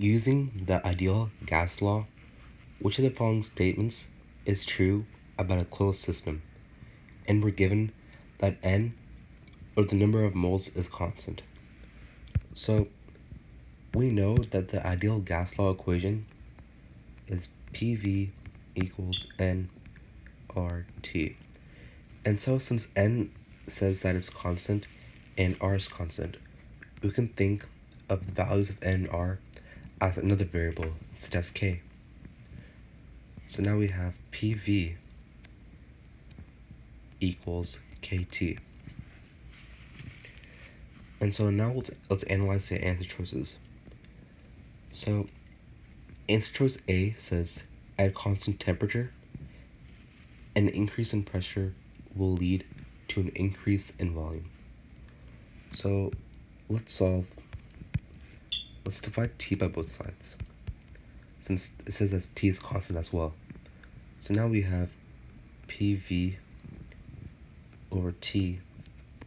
Using the ideal gas law, which of the following statements is true about a closed system? And we're given that N, or the number of moles, is constant. So we know that the ideal gas law equation is PV equals nRT. And so since N says that it's constant and R is constant, we can think of the values of N and R as another variable, such as K. So now we have PV equals KT. And so now let's analyze the answer choices. So answer choice A says at constant temperature, an increase in pressure will lead to an increase in volume. So let's divide T by both sides, since it says that T is constant as well. So now we have PV over T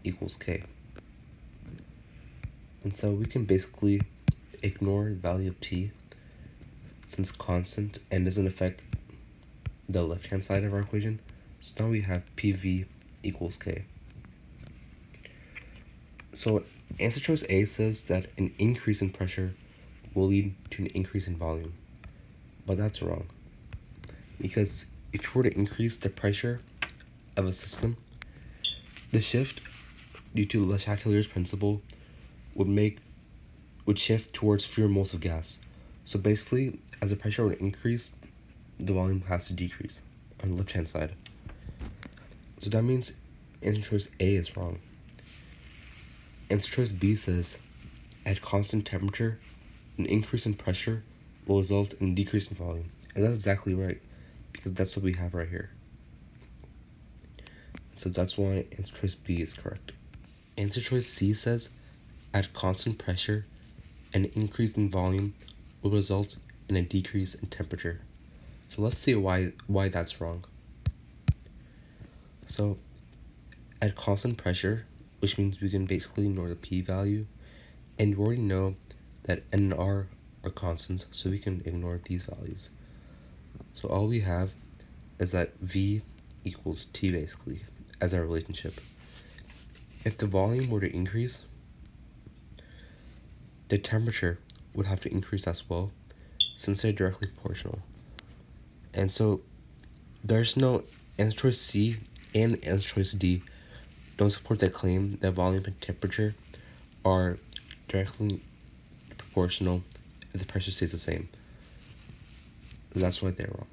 equals K. And so we can basically ignore the value of T, since constant and doesn't affect the left-hand side of our equation. So now we have PV equals K. So answer choice A says that an increase in pressure will lead to an increase in volume. But that's wrong. Because if you were to increase the pressure of a system, the shift due to Le Chatelier's principle would shift towards fewer moles of gas. So basically, as the pressure would increase, the volume has to decrease on the left-hand side. So that means answer choice A is wrong. Answer choice B says, at constant temperature, an increase in pressure will result in a decrease in volume. And that's exactly right, because that's what we have right here. So that's why answer choice B is correct. Answer choice C says, at constant pressure, an increase in volume will result in a decrease in temperature. So let's see why that's wrong. So at constant pressure, which means we can basically ignore the P value, and we already know that N and R are constants, so we can ignore these values. So all we have is that V equals T basically as our relationship. If the volume were to increase, the temperature would have to increase as well, since they're directly proportional. And so there's no answer choice C and answer choice D don't support the claim that volume and temperature are directly proportional if the pressure stays the same. That's why they're wrong.